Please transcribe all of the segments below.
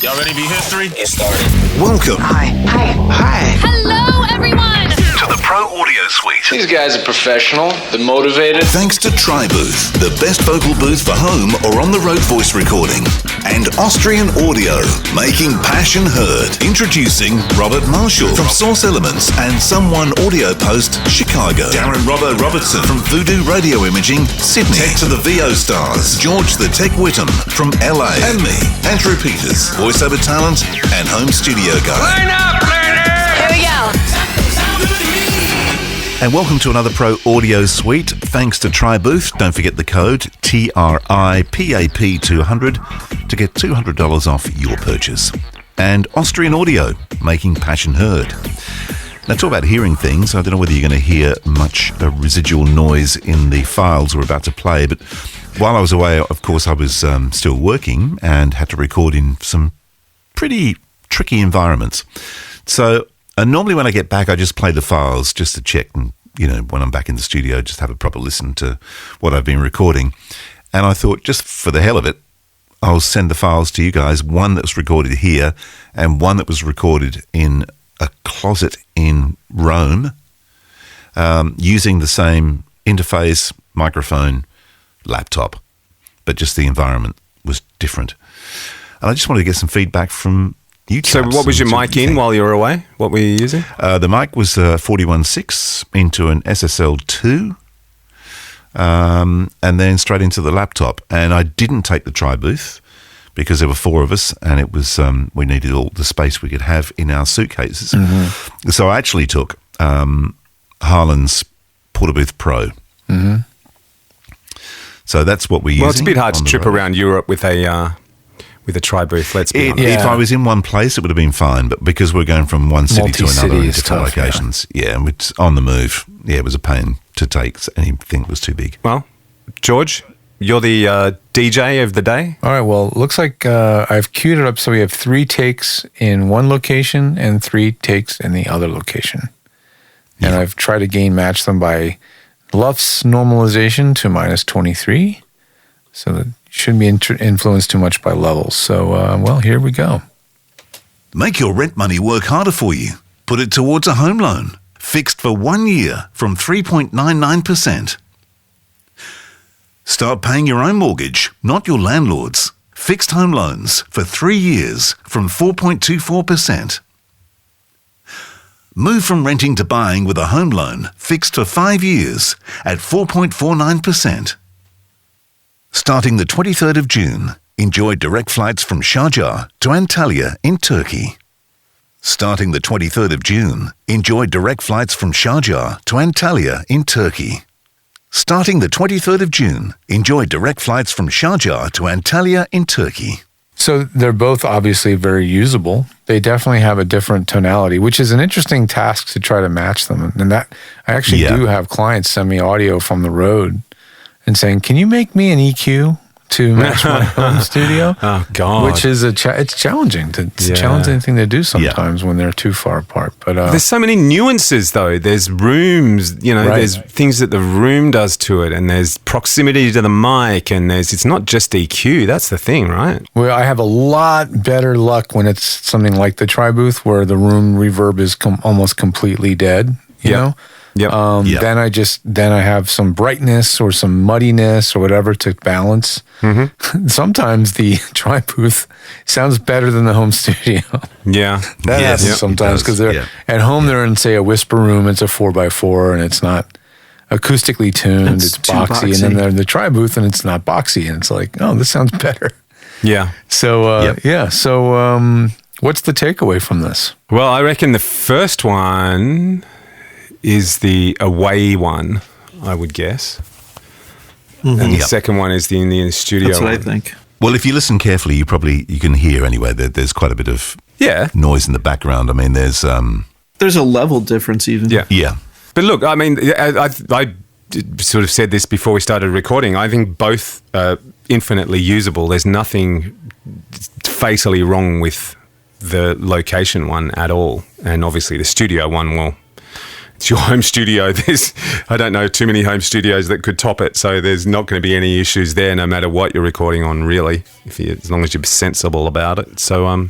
Y'all ready to be history? Get started. Welcome. Hi. Hello, everyone. To the Pro Audio Suite. These guys are professional. They're motivated. Thanks to TriBooth, the best vocal booth for home or on-the-road voice recording. And Austrian Audio, making passion heard. Introducing Robert Marshall from Source Elements and Someone Audio Post, Chicago. Darren Robbo Robertson from Voodoo Radio Imaging, Sydney. Tech to the VO Stars, George the Tech Whittam from LA. And me, Andrew Peters, voiceover talent and home studio guy. Line up, learner! Here we go. And welcome to another Pro Audio Suite. Thanks to TriBooth. Don't forget the code TRIPAP200 to get $200 off your purchase. And Austrian Audio, making passion heard. Now, talk about hearing things. I don't know whether you're going to hear much residual noise in the files we're about to play, but while I was away, of course, I was still working and had to record in some pretty tricky environments. So normally when I get back, I just play the files just to check, and when I'm back in the studio, just have a proper listen to what I've been recording. And I thought, just for the hell of it, I'll send the files to you guys, one that was recorded here and one that was recorded in a closet in Rome, using the same interface, microphone, laptop, but just the environment was different. And I just wanted to get some feedback from you chaps. So what was your mic in while you were away? What were you using? The mic was 41.6 into an SSL2, and then straight into the laptop. And I didn't take the TriBooth because there were four of us, and it was we needed all the space we could have in our suitcases. Mm-hmm. So I actually took Harlan's Portabooth Pro. Mm-hmm. So that's what we use. Well, it's a bit hard to trip around Europe with a TriBooth, let's be honest. If I was in one place, it would have been fine, but because we're going from one city to another in different locations, it's on the move. Yeah, it was a pain to take anything that was too big. Well, George, you're the DJ of the day. All right, well, it looks like I've queued it up so we have 3 takes in one location and 3 takes in the other location. And I've tried to gain match them by Luft's normalization to -23, so that shouldn't be influenced too much by levels. So, here we go. Make your rent money work harder for you. Put it towards a home loan. Fixed for 1 year from 3.99%. Start paying your own mortgage, not your landlord's. Fixed home loans for 3 years from 4.24%. Move from renting to buying with a home loan fixed for 5 years at 4.49%. Starting the 23rd of June, enjoy direct flights from Sharjah to Antalya in Turkey. Starting the 23rd of June, enjoy direct flights from Sharjah to Antalya in Turkey. Starting the 23rd of June, enjoy direct flights from Sharjah to Antalya in Turkey. So they're both obviously very usable. They definitely have a different tonality, which is an interesting task to try to match them. And that I actually do have clients send me audio from the road and saying, "Can you make me an EQ to match my home studio?" Oh God! Which is it's challenging. It's a challenging thing to do sometimes when they're too far apart. But there's so many nuances, though. There's rooms, There's things that the room does to it, and there's proximity to the mic, and it's not just EQ. That's the thing, right? Well, I have a lot better luck when it's something like the TriBooth, where the room reverb is almost completely dead. You know. Yep. Then I have some brightness or some muddiness or whatever to balance. Mm-hmm. Sometimes the TriBooth sounds better than the home studio. Yeah. That happens sometimes because they're at home. They're in, say, a whisper room. It's a 4x4 and it's not acoustically tuned. It's boxy. And then they're in the TriBooth and it's not boxy. And it's like, oh, this sounds better. Yeah. So, what's the takeaway from this? Well, I reckon the first one is the away one, I would guess. Mm-hmm. And the second one is the in the studio That's what one. I think. Well, if you listen carefully, you can hear anyway that there's quite a bit of noise in the background. I mean, there's a level difference even. Yeah. But look, I mean, I sort of said this before we started recording. I think both are infinitely usable. There's nothing fatally wrong with the location one at all. And obviously the studio one, well, it's your home studio. I don't know too many home studios that could top it. So there's not going to be any issues there, no matter what you're recording on, really, as long as you're sensible about it. So I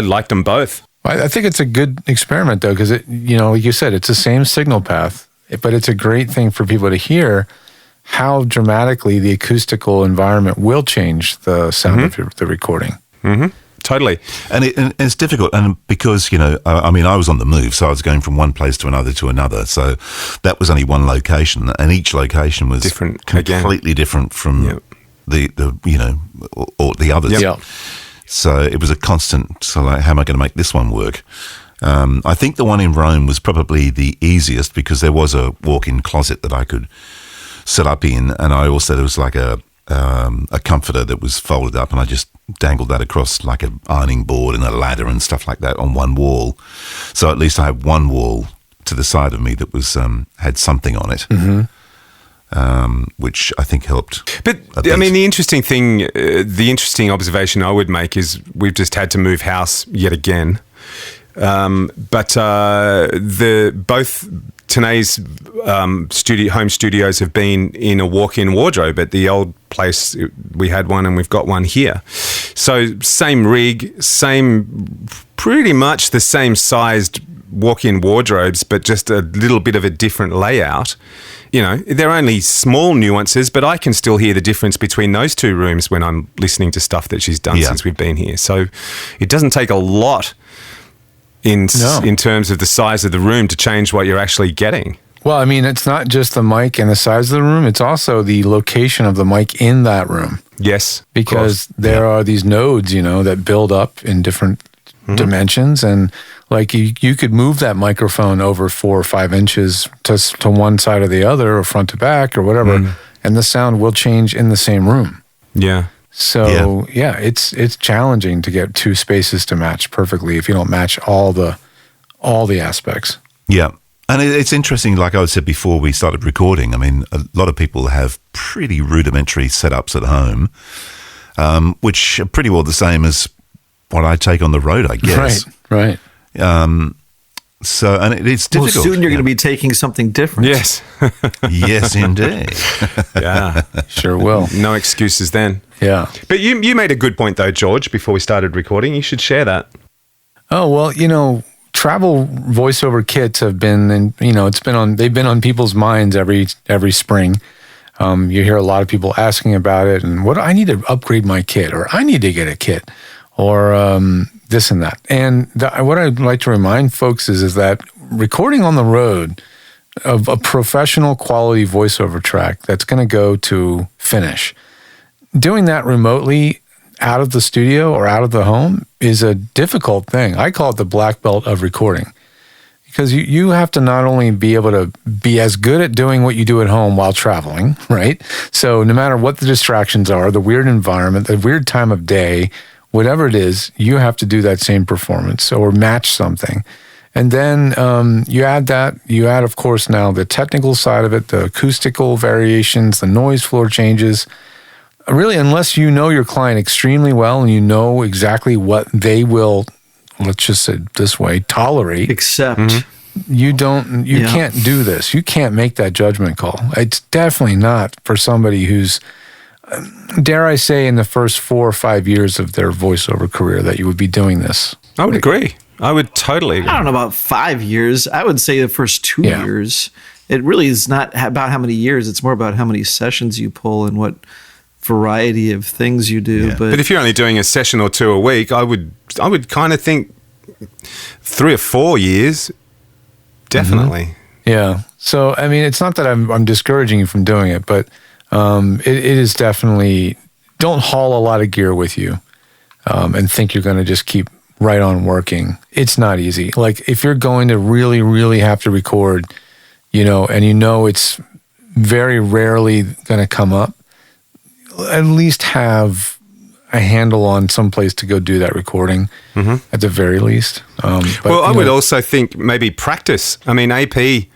liked them both. I think it's a good experiment, though, because like you said, it's the same signal path, but it's a great thing for people to hear how dramatically the acoustical environment will change the sound of the recording. Mm-hmm. Totally. And it's difficult. And because, I was on the move, so I was going from one place to another. So that was only one location, and each location was different, completely different from the or the others. Yep. So it was a constant, how am I going to make this one work? I think the one in Rome was probably the easiest because there was a walk-in closet that I could set up in, and there was like a comforter that was folded up, and I just dangled that across like an ironing board and a ladder and stuff like that on one wall. So at least I had one wall to the side of me that was had something on it, which I think helped. But I mean, the interesting observation I would make is we've just had to move house yet again. But both Tanae's home studios have been in a walk-in wardrobe. At the old place, we had one, and we've got one here. So same rig, pretty much the same sized walk-in wardrobes, but just a little bit of a different layout. They're only small nuances, but I can still hear the difference between those two rooms when I'm listening to stuff that she's done since we've been here. So it doesn't take a lot in terms of the size of the room to change what you're actually getting. Well, I mean, it's not just the mic and the size of the room, it's also the location of the mic in that room. Yes. Because there are these nodes, that build up in different dimensions, and like you could move that microphone over 4 or 5 inches to one side or the other, or front to back or whatever, and the sound will change in the same room. Yeah. So it's challenging to get two spaces to match perfectly if you don't match all the aspects. Yeah. And it's interesting, like I said before we started recording, I mean, a lot of people have pretty rudimentary setups at home, which are pretty well the same as what I take on the road, I guess. Right. So, and it's difficult. Well, soon you're going to be taking something different. Yes. Yes, indeed. Yeah. Sure will. No excuses then. Yeah. But you made a good point, though, George, before we started recording. You should share that. Oh, well, travel voiceover kits have been, they've been on people's minds every spring. You hear a lot of people asking about it, and I need to upgrade my kit, or I need to get a kit, or this and that. And what I'd like to remind folks is that recording on the road of a professional quality voiceover track that's going to go to finish, doing that remotely out of the studio or out of the home is a difficult thing. I call it the black belt of recording, because you have to not only be able to be as good at doing what you do at home while traveling, right? So no matter what the distractions are, the weird environment, the weird time of day, whatever it is, you have to do that same performance or match something. And then you add, of course, now the technical side of it, the acoustical variations, the noise floor changes. Really, unless you know your client extremely well and you know exactly what they will, let's just say it this way, tolerate. Accept. You can't do this. You can't make that judgment call. It's definitely not for somebody who's, dare I say, in the first 4 or 5 years of their voiceover career that you would be doing this. I would agree. I would totally agree. I don't know about 5 years. I would say the first 2 years. It really is not about how many years. It's more about how many sessions you pull and what variety of things you do. Yeah. But if you're only doing a session or two a week, I would kind of think 3 or 4 years, definitely. Yeah. So, I mean, it's not that I'm discouraging you from doing it, but it is definitely, don't haul a lot of gear with you and think you're going to just keep right on working. It's not easy. Like, if you're going to really, really have to record, and it's very rarely going to come up, at least have a handle on some place to go do that recording at the very least. I would also think maybe practice. I mean, AP,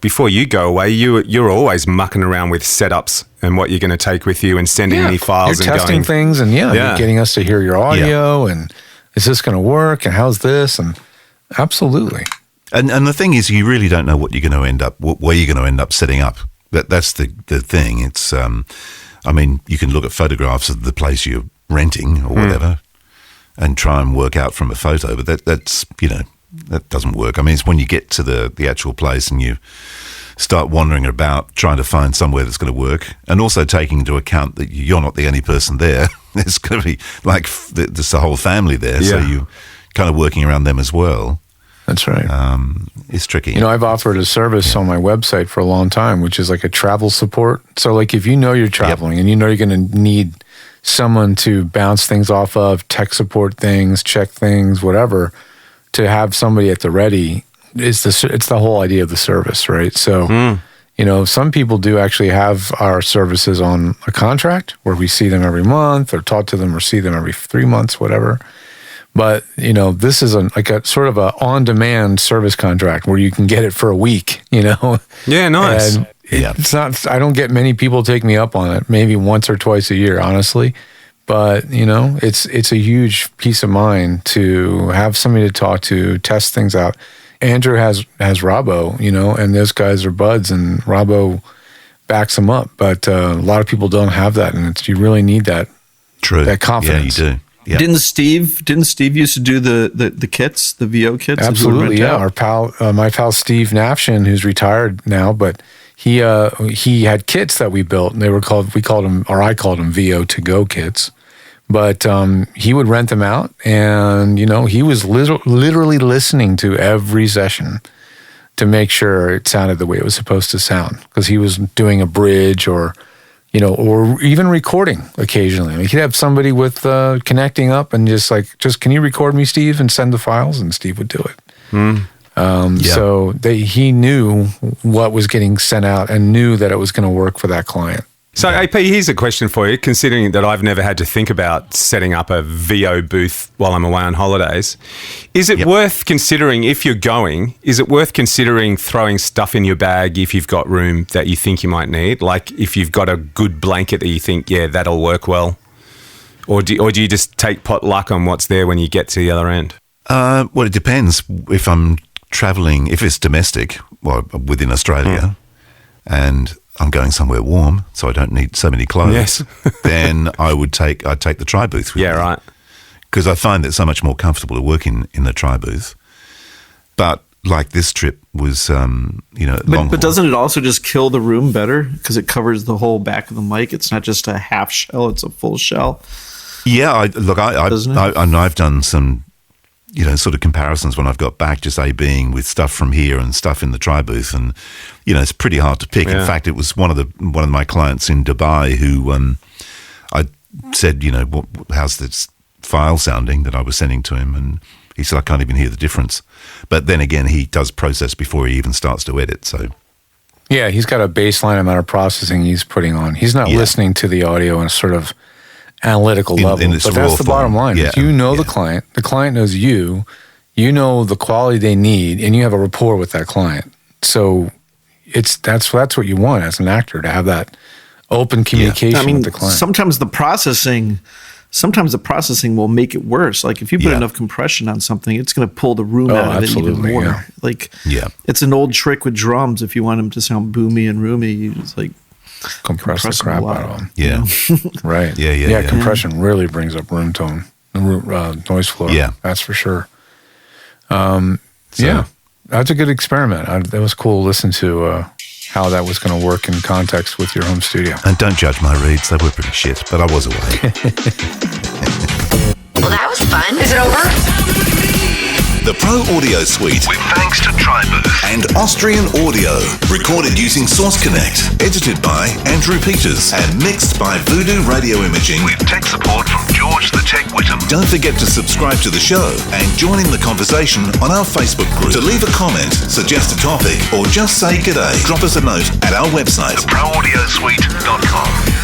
before you go away, you're always mucking around with setups and what you're going to take with you and sending any files. You're testing things and you're getting us to hear your audio and is this going to work and how's this, and absolutely. And the thing is, you really don't know what you're going to end up, where you're going to end up setting up. That's the thing. It's, I mean, you can look at photographs of the place you're renting or whatever, and try and work out from a photo. But that's that doesn't work. I mean, it's when you get to the actual place and you start wandering about trying to find somewhere that's going to work, and also taking into account that you're not the only person there. There's going to be like there's the whole family there, so you kind of working around them as well. That's right. It's tricky. I've offered a service on my website for a long time, which is like a travel support. So like if you know you're traveling and you know you're going to need someone to bounce things off of, tech support things, check things, whatever, to have somebody at the ready, it's the whole idea of the service, right? So, some people do actually have our services on a contract where we see them every month or talk to them or see them every 3 months, whatever. But, this is like a sort of a on-demand service contract where you can get it for a week, Yeah, nice. And it's not, I don't get many people take me up on it, maybe once or twice a year, honestly. But, it's a huge peace of mind to have somebody to talk to, test things out. Andrew has Robbo, and those guys are buds, and Robbo backs them up. But a lot of people don't have that, and you really need that. True. That confidence. Yeah, you do. Yep. Didn't Steve used to do the kits, the VO kits? Absolutely, yeah. Our pal, my pal Steve Nafshin, who's retired now, but he had kits that we built, and I called them VO to go kits. But he would rent them out, and he was literally listening to every session to make sure it sounded the way it was supposed to sound, because he was doing a bridge or even recording occasionally. Like he'd have somebody with connecting up and just can you record me, Steve, and send the files, and Steve would do it. So he knew what was getting sent out and knew that it was going to work for that client. So, AP, here's a question for you. Considering that I've never had to think about setting up a VO booth while I'm away on holidays, is it worth considering, if you're going, throwing stuff in your bag if you've got room that you think you might need? Like if you've got a good blanket that you think, that'll work well? Or do you just take pot luck on what's there when you get to the other end? Well, it depends. If I'm traveling, if it's domestic, within Australia, and I'm going somewhere warm, so I don't need so many clothes. Yes. Then I'd take the tri booth with me. Right. Because I find it so much more comfortable to work in the tri booth. But like this trip was, But doesn't it also just kill the room better because it covers the whole back of the mic? It's not just a half shell; it's a full shell. Yeah, I've done some, sort of comparisons when I've got back, just being with stuff from here and stuff in the tri booth, and it's pretty hard to pick. Yeah. In fact, it was one of my clients in Dubai who I said, how's this file sounding that I was sending to him, and he said I can't even hear the difference. But then again, he does process before he even starts to edit. So yeah, he's got a baseline amount of processing he's putting on. He's not listening to the audio in a sort of analytical level, but that's the bottom line. Yeah. If you know the client knows you know the quality they need, and you have a rapport with that client. So that's what you want as an actor, to have that open communication with the client. Sometimes the processing will make it worse. Like if you put enough compression on something, it's going to pull the room out of it even more. Yeah. Like it's an old trick with drums. If you want them to sound boomy and roomy, you just compress the crap out of them. Yeah. Right. Yeah. Compression really brings up room tone, noise floor. Yeah. That's for sure. That's a good experiment. That was cool to listen to how that was going to work in context with your home studio. And don't judge my reads. They were pretty shit, but I was away. Well, that was fun. Is it over? The Pro Audio Suite, with thanks to Tribooth and Austrian Audio. Recorded using Source Connect. Edited by Andrew Peters and mixed by Voodoo Radio Imaging, with tech support from George the Tech Whittam. Don't forget to subscribe to the show and join in the conversation on our Facebook group. To leave a comment, suggest a topic, or just say g'day, drop us a note at our website, theproaudiosuite.com.